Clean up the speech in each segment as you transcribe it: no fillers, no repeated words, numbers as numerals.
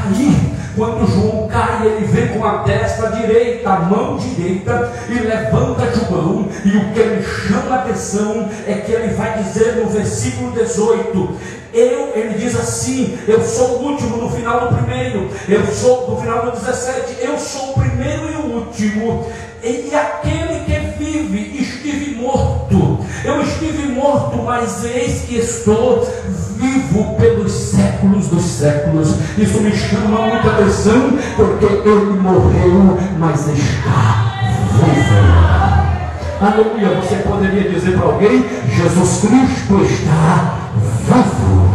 cair. Quando João cai, ele vem com a destra direita, a mão direita, e levanta João, e o que me chama a atenção é que ele vai dizer no versículo 18, ele diz assim: eu sou o último no final do primeiro, eu sou no final do 17, eu sou o primeiro e o último, e aquele que vive, estive morto, eu estive morto, mas eis que estou vivo pelos séculos dos séculos. Isso me chama muita atenção, porque ele morreu, mas está vivo. Aleluia. Você poderia dizer para alguém: Jesus Cristo está vivo.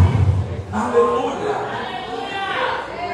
Aleluia.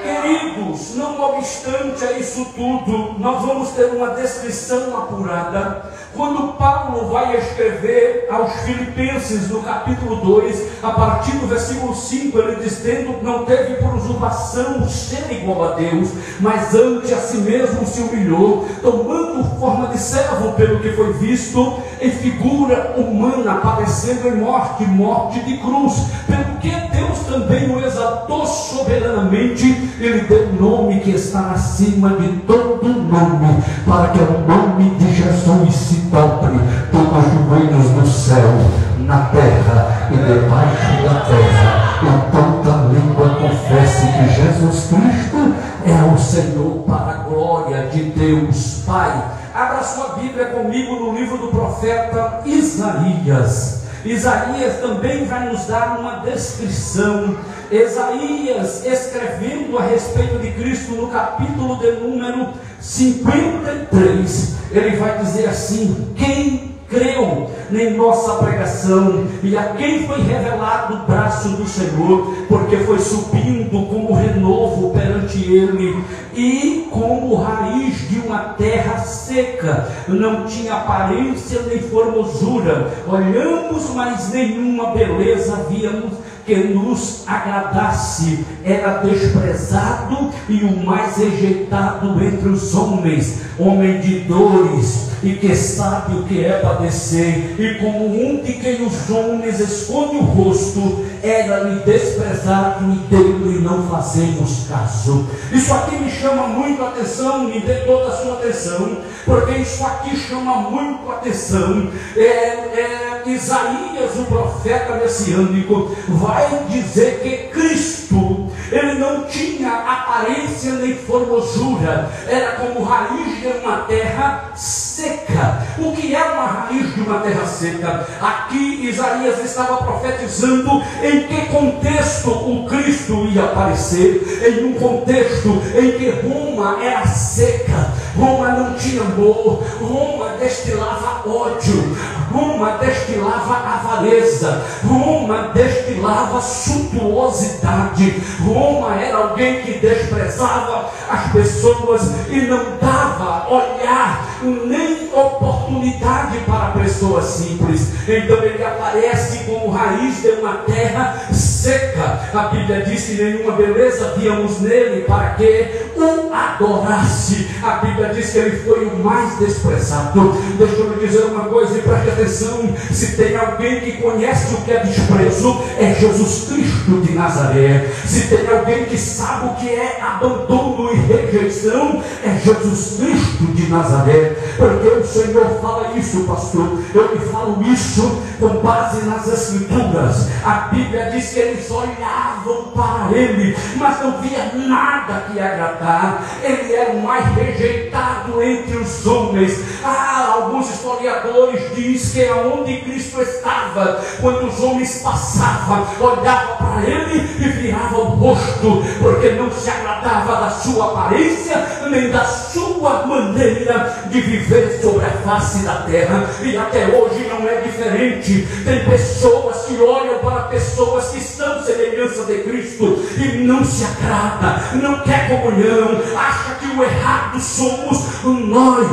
Queridos, não obstante a isso tudo, nós vamos ter uma descrição apurada. Quando Paulo vai escrever aos Filipenses, no capítulo 2, a partir do versículo 5, ele diz: tendo, não teve por usurpação ser igual a Deus, mas ante a si mesmo se humilhou, tomando forma de servo, pelo que foi visto em figura humana, padecendo em morte, morte de cruz, pelo que Deus também o exaltou soberanamente, ele deu um nome que está acima de todo nome, para que o nome de Jesus se dobre todos os joelhos no céu, na terra e debaixo da terra, e toda língua confesse que Jesus Cristo é o Senhor, para a glória de Deus Pai. Abra sua Bíblia comigo no livro do profeta Isaías. Isaías também vai nos dar uma descrição. Isaías, escrevendo a respeito de Cristo no capítulo de número 53, ele vai dizer assim: quem creu em nossa pregação, e a quem foi revelado o braço do Senhor, porque foi subindo como renovo perante ele, e como raiz de uma terra seca, não tinha aparência nem formosura, olhamos, mas nenhuma beleza víamos que nos agradasse, era desprezado e o mais rejeitado entre os homens, homem de dores, e que sabe o que é padecer, e como um de quem os homens escondem o rosto, era-lhe desprezado, e dele não fazemos caso. Isso aqui me chama muito a atenção, me dê toda a sua atenção, porque isso aqui chama muito a atenção. Isaías, o profeta messiânico, vai dizer que Cristo, ele não tinha aparência nem formosura, era como raiz de uma terra seca. O que é uma raiz de uma terra seca? Aqui Isaías estava profetizando em que contexto o Cristo ia aparecer, em um contexto em que Roma era seca, Roma não tinha amor, Roma destilava ódio, Roma destilava avareza, Roma destilava suntuosidade, Roma era alguém que desprezava as pessoas e não dava olhar nem oportunidade para pessoas simples. Então ele aparece como raiz de uma terra seca. A Bíblia diz que nenhuma beleza víamos nele para que o adorasse. A Bíblia diz que ele foi o mais desprezado. Deixa eu lhe dizer uma coisa e preste atenção: se tem alguém que conhece o que é desprezo, é Jesus Cristo de Nazaré. Se tem alguém que sabe o que é abandono e rejeição, é Jesus Cristo de Nazaré. Porque o Senhor fala isso, pastor. Eu lhe falo isso com base nas Escrituras. A Bíblia diz que eles olhavam para ele, mas não via nada que agradar. Ele era o mais rejeitado entre os homens. Alguns historiadores dizem que aonde Cristo estava, quando os homens passavam, olhavam para ele e viravam o rosto, porque não se agradava da sua aparência, nem da sua maneira de viver sobre a face da terra. E até hoje não é diferente. Tem pessoas que olham para pessoas que são semelhança de Cristo e não se agrada, não quer comunhão, acha que o errado somos nós,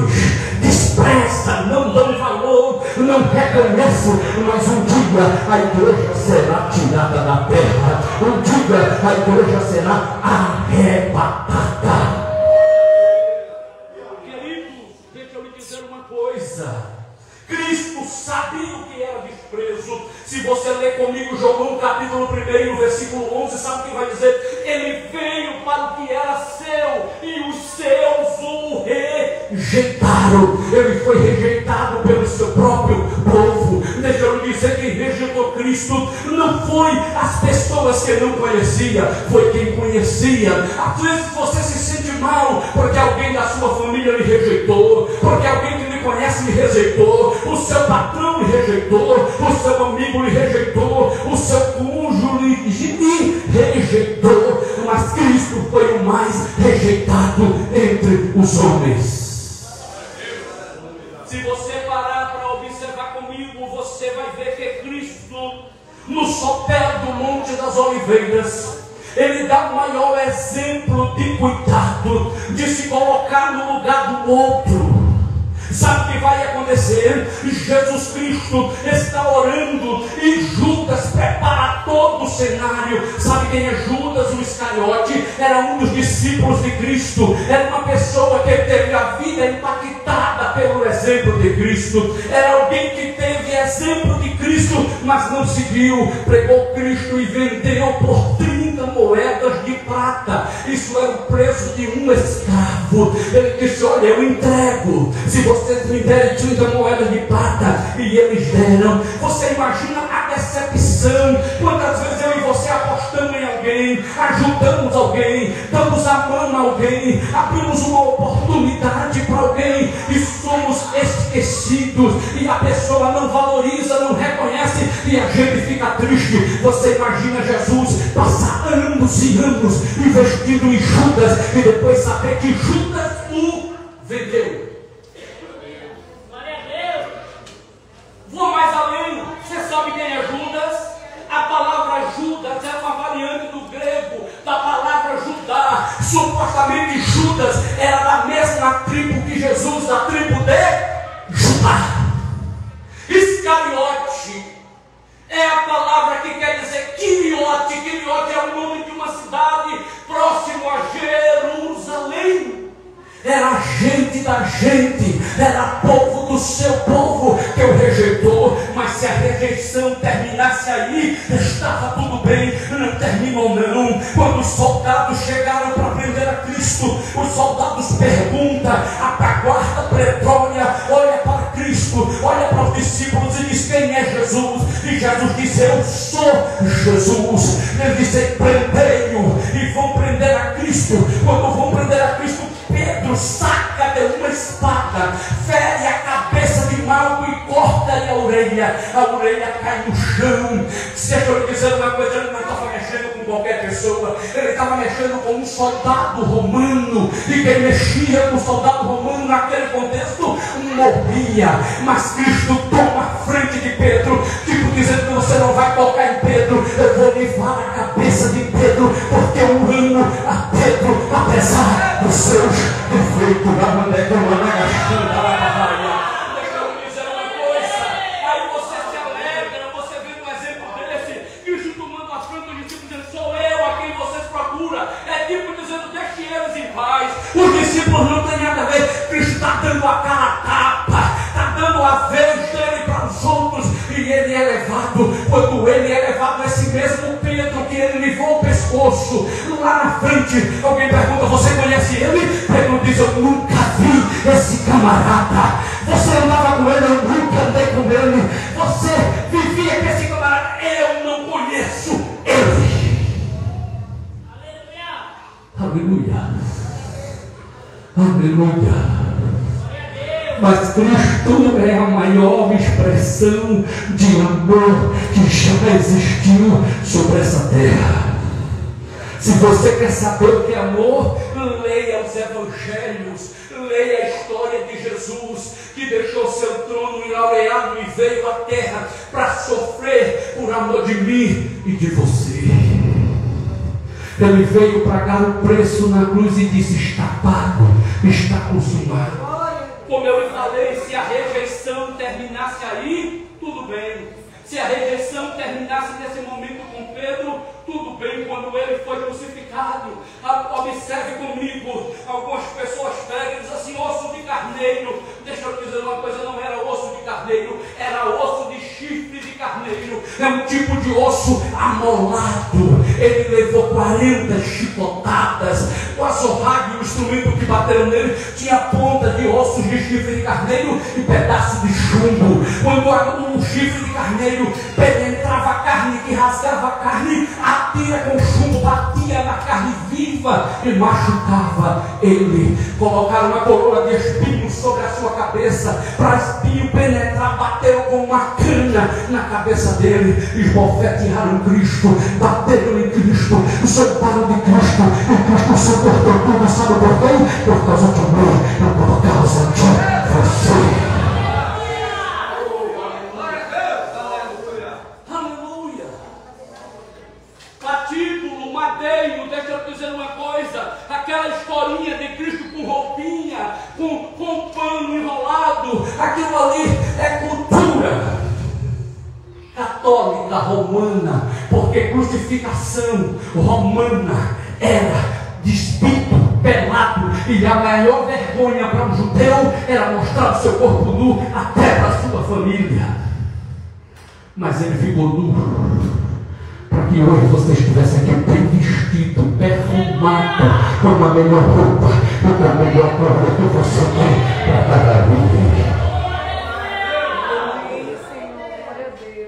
despreza, não dão valor, não reconhece. Mas um dia a igreja será tirada da terra, um dia a igreja será arrebatada. Cristo sabia o que era desprezo. Se você ler comigo João capítulo 1, versículo 11, sabe o que vai dizer? Ele veio para o que era rejeitaram. Ele foi rejeitado pelo seu próprio povo. Deixa eu dizer, quem rejeitou Cristo não foi as pessoas que não conhecia, foi quem conhecia. Às vezes você se sente mal porque alguém da sua família lhe rejeitou, porque alguém que lhe conhece lhe rejeitou, o seu patrão lhe rejeitou, o seu amigo lhe rejeitou, o seu cônjuge lhe rejeitou, mas Cristo foi o mais rejeitado entre os homens. Se você parar para observar comigo, você vai ver que Cristo, no sopé do Monte das Oliveiras, ele dá o maior exemplo de cuidado, de se colocar no lugar do outro. Sabe o que vai acontecer? Jesus Cristo está orando e Judas prepara todo o cenário. Sabe quem é Judas, o Iscariote? Era um dos discípulos de Cristo. Era uma pessoa que teve a vida impactada pelo exemplo de Cristo. Era alguém que teve exemplo de Cristo, mas não seguiu. Pregou Cristo e vendeu por 30 moedas de prata. Isso era o preço de um escravo. Ele disse: olha, eu entrego, se vocês me derem 30 moedas de prata. E eles deram. Você imagina a decepção. Quantas vezes eu e você apostamos em alguém, ajudamos alguém, damos a mão a alguém, abrimos uma oportunidade para alguém e somos esquecidos, e a pessoa não valoriza, não reconhece, e a gente fica triste. Você imagina Jesus passar anos e anos investindo em Judas e depois saber que Judas o vendeu. Vou mais além. Você sabe quem é Judas? A palavra Judas é uma variante do grego da palavra Judá. Supostamente Judas era da mesma tribo que Jesus, da tribo de Judá. Iscariote é a palavra que quer dizer Quiriote. Quiriote é o nome de uma cidade próximo a Jerusalém. Era gente da gente, era povo do seu povo que o rejeitou. Mas se a rejeição terminasse aí, estava tudo bem. Não terminou não. Quando os soldados chegaram para prender a Cristo, os soldados perguntam, a guarda pretória olha para Cristo, olha para os discípulos e diz: quem é Jesus? E Jesus disse: eu sou Jesus. Ele disse: prendei-o. E vão prender a Cristo. Quando vão prender a Cristo, Pedro saca de uma espada, fere a cabeça de Malco e corta-lhe a orelha cai no chão. Deixa eu lhe dizer uma coisa, ele não estava mexendo com qualquer pessoa, ele estava mexendo com um soldado romano, e quem mexia com o soldado romano naquele contexto morria. Mas Cristo toma a frente de Pedro, tipo dizendo que você não vai tocar em Pedro, eu vou levar a cabeça de Pedro, porque eu amo a Pedro, apesar dos seus defeitos. Deixa eu dizer uma coisa, aí você se alegra, você vê um exemplo desse, Cristo tomando a frente dos discípulos, dizendo: sou eu a quem vocês procuram. É tipo dizendo: deixe eles em paz. Os discípulos não têm nada a ver. Cristo está dando a cara a tapa, está dando a vez dele para os outros, e ele é levado. Quando ele é levado, esse mesmo Pedro que ele levou o pescoço, lá na frente, alguém pergunta: você conhece ele? Pedro diz: eu nunca vi esse camarada. Você andava com ele? Eu nunca andei com ele. Você vivia com esse camarada? Eu não conheço ele. Aleluia. Aleluia. Mas Cristo é a maior expressão de amor que já existiu sobre essa terra. Se você quer saber o que é amor, leia os evangelhos, leia a história de Jesus, que deixou seu trono enlaureado e veio à terra para sofrer por amor de mim e de você. Ele veio pagar o preço na cruz e disse: está pago, está consumado. Como eu lhe falei, se a rejeição terminasse aí, tudo bem. Se a rejeição terminasse nesse momento com Pedro, tudo bem. Quando ele foi crucificado, observe comigo, algumas pessoas pegam e dizem assim: osso de carneiro. Deixa eu dizer uma coisa, não era osso de carneiro, era osso de chifre de carneiro. É um tipo de osso amolado. Ele levou 40 chicotadas. O azorrague, o instrumento que bateram nele, tinha ponta de ossos de chifre de carneiro e pedaço de chumbo. Quando o chifre de carneiro penetrava a carne, que rasgava a carne, a tira com chumbo batia na carne viva e machucava ele. Colocaram uma coroa de espinhos sobre a sua cabeça, para espinho penetrar, bateram com uma cana na cabeça dele, esbofetearam Cristo, bateram em Cristo, soltaram de Cristo, e Cristo suportou tudo. Sabe por quê? Por causa de mim, e por causa de você. Aleluia. Patíbulo, madeiro, deixa eu dizer uma coisa, aquela historinha de Cristo com roupinha, com pano enrolado, aquilo ali é cultura católica romana, porque crucificação romana era despido, pelado, e a maior vergonha para um judeu era mostrar o seu corpo nu até para a sua família. Mas ele ficou nu para que hoje você estivesse aqui bem vestido, perfumado, com uma melhor roupa, com a melhor glória que você tem para cada vida.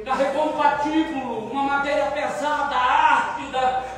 Carregou um patíbulo, uma madeira pesada, a arte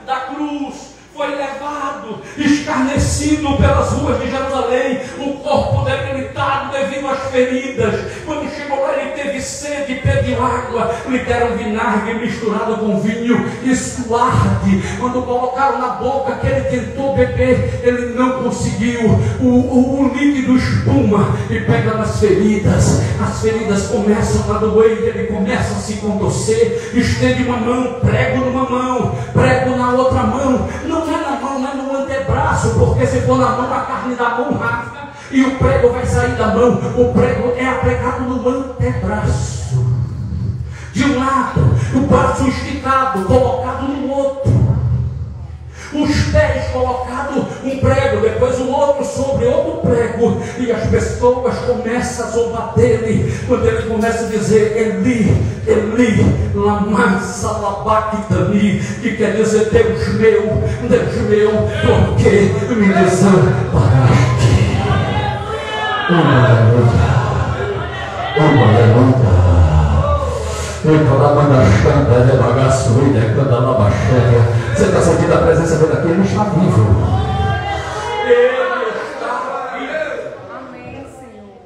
da cruz, foi levado, escarnecido pelas ruas de Jerusalém, o corpo debilitado devido às feridas. Quando chegou lá, ele teve sede, pediu água, lhe deram vinagre misturado com vinho, isso arde. Quando colocaram na boca que ele tentou beber, ele não conseguiu. O líquido espuma e pega nas feridas. As feridas começam a doer, ele começa a se contorcer. Estende uma mão, prego numa mão, prego na outra mão. Não é na mão, não é no antebraço, porque se for na mão, a carne da mão rasga e o prego vai sair da mão. O prego é aplicado no antebraço. De um lado, o braço esticado, colocado no outro. Os pés colocados, um prego, depois o outro sobre outro prego, e as pessoas começam a zombar dele, quando ele começa a dizer Eli, Eli, lama sabachthani, que quer dizer Deus meu, por que me desamparaste? Você está sentindo a presença dele aqui? Ele está vivo. Ele está vivo. Amém, Senhor.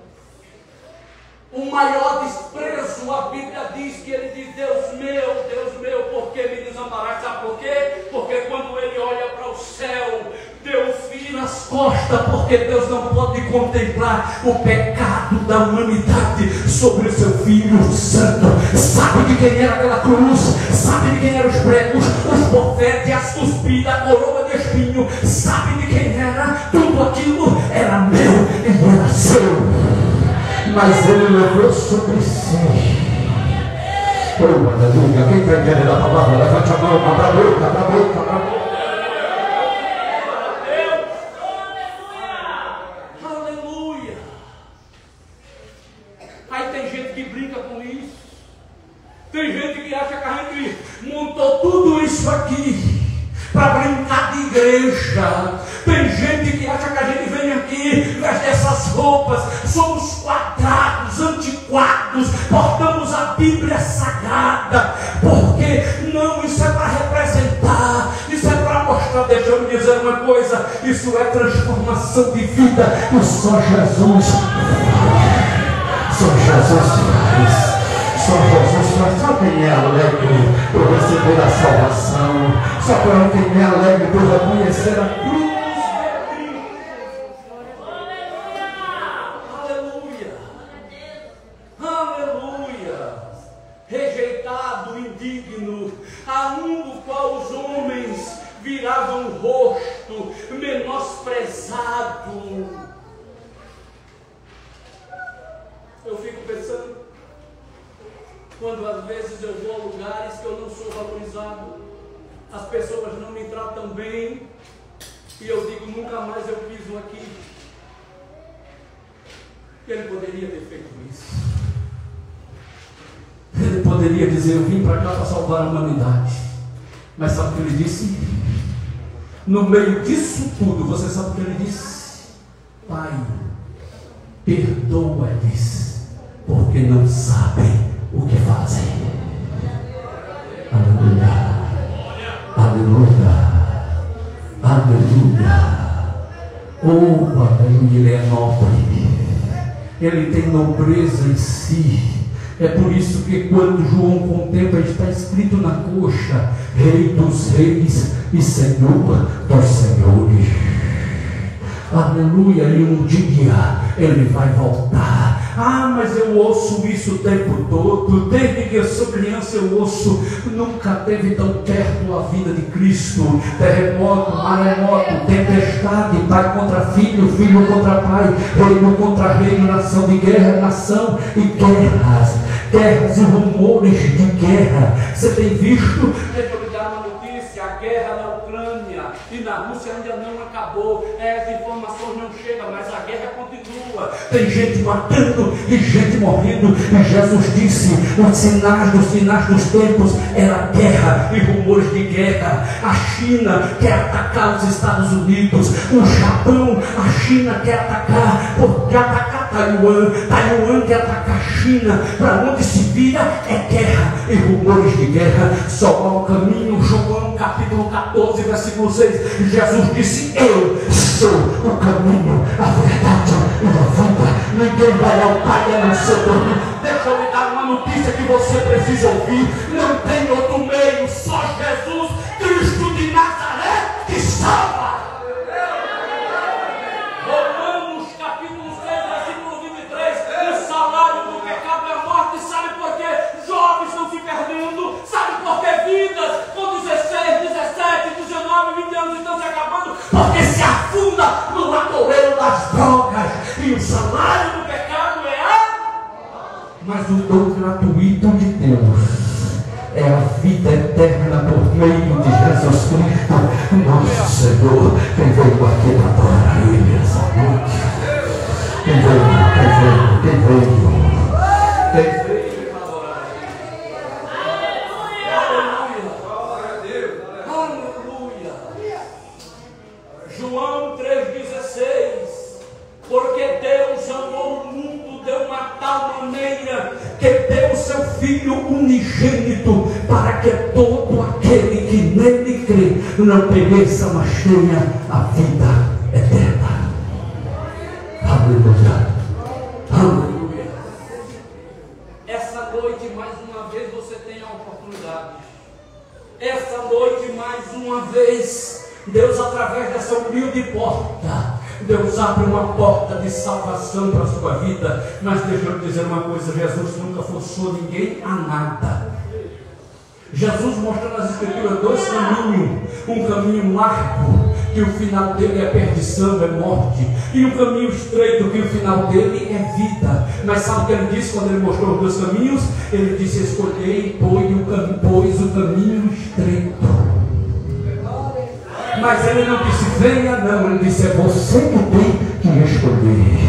O maior desprezo, a Bíblia diz que ele diz: Deus meu, por que me desamparaste? Sabe por quê? Porque quando ele olha para o céu, Deus vira as costas, porque Deus não pode contemplar o pecado da humanidade sobre o seu Filho Santo. Sabe de quem era aquela cruz? Sabe de quem eram os pregos, os bofetes, as cuspidas, a coroa de espinho? Sabe de quem era? Tudo aquilo era meu e era seu. Mas ele levou sobre si. Oh, aleluia. Quem está entendendo a palavra? Levante a mão, abra a boca, abra a boca, abra a boca. Tem gente que acha que a gente montou tudo isso aqui para brincar de igreja. Tem gente que acha que a gente vem aqui, veste essas roupas, somos quadrados, antiquados, portamos a Bíblia Sagrada. Porque não, isso é para representar, isso é para mostrar. Deixa eu me dizer uma coisa, isso é transformação de vida. E só Jesus faz. Só Jesus faz. Só Jesus faz. Só quem é alegre por receber a salvação, só quem é alegre por reconhecer a cruz. Aleluia, aleluia. Rejeitado, indigno, a um do qual os homens viravam o rosto, menosprezado. Eu fico pensando, quando às vezes eu vou a lugares que eu não sou valorizado, as pessoas não me tratam bem, e eu digo, nunca mais eu piso aqui. Ele poderia ter feito isso. Ele poderia dizer, eu vim para cá para salvar a humanidade, Mas sabe o que ele disse? No meio disso tudo, você sabe o que ele disse? Pai, perdoa-lhes, porque não sabem o que fazem. Aleluia, aleluia, aleluia. Oh, aleluia, ele é nobre, ele tem nobreza em si. É por isso que quando João contempla, está escrito na coxa: Rei dos reis e Senhor dos senhores. Aleluia, e um dia ele vai voltar. Ah, mas eu ouço isso o tempo todo, desde que eu sou criança eu ouço. Nunca teve tão perto a vida de Cristo. Terremoto, maremoto, tempestade, pai contra filho, filho contra pai, reino contra reino, nação de guerra, nação e guerras e rumores de guerra. Você tem visto? Deixa eu lhe dar uma notícia: a guerra na Ucrânia e na Rússia ainda não acabou. As informações não chegam, mas a guerra continua. Tem gente matando e gente morrendo. E Jesus disse: os sinais dos tempos era guerra e rumores de guerra. A China quer atacar os Estados Unidos. O Japão, a China quer atacar Taiwan. Taiwan quer atacar a China. Para onde se vira é guerra e rumores de guerra. Só há um caminho. João capítulo 14, versículo 6. Jesus disse: eu sou o caminho, a verdade e a vida. Ninguém vai ao Pai a não ser por mim. Deixa eu lhe dar uma notícia que você precisa ouvir. Não tem outro meio, só Jesus Cristo de Nazaré que salva. Romanos capítulo 6, versículo 23. O salário do pecado é a morte. Sabe por quê? Jovens estão se perdendo. Sabe por que vidas com 16, 17, 19, 20 anos estão se acabando? Porque se afunda no latoeiro das drogas. E o salário do pecado é a... Mas o dom gratuito de Deus é a vida eterna por meio de Jesus Cristo, nosso Senhor. Quem veio aqui para adorar a Ele essa noite? Quem veio para adorar a Ele? Aleluia! João 3,16. Porque Deus amou o mundo de uma tal maneira que deu seu Filho unigênito, para que todo aquele que nele crê não pereça, mas tenha a vida eterna. Aleluia, aleluia. Essa noite, mais uma vez, você tem a oportunidade. Essa noite, mais uma vez, Deus, através dessa humilde porta, Deus abre uma porta de salvação para a sua vida. Mas deixa eu dizer uma coisa: Jesus nunca forçou ninguém a nada. Jesus mostra nas Escrituras dois caminhos: um caminho largo, que o final dele é perdição, é morte, e um caminho estreito, que o final dele é vida. Mas sabe o que ele disse quando ele mostrou os dois caminhos? Ele disse: escolhei, pois o caminho estreito. Mas ele não disse venha, não, ele disse é você que tem que escolher.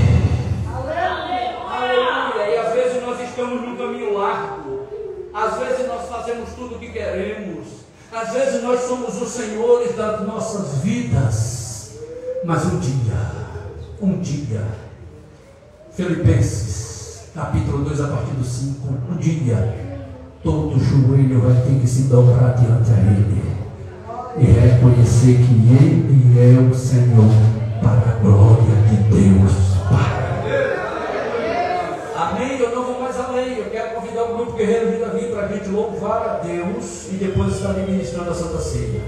Aleluia. E às vezes nós estamos num caminho largo, às vezes nós fazemos tudo o que queremos, às vezes nós somos os senhores das nossas vidas. Mas um dia, Filipenses capítulo 2 a partir do 5, um dia todo joelho vai ter que se dobrar diante a Ele e reconhecer que Ele é o Senhor, para a glória de Deus Pai. Amém? Eu não vou mais além. Eu quero convidar o grupo Guerreiro Vida Viva para a gente louvar a Deus e depois estar ministrando a Santa Ceia.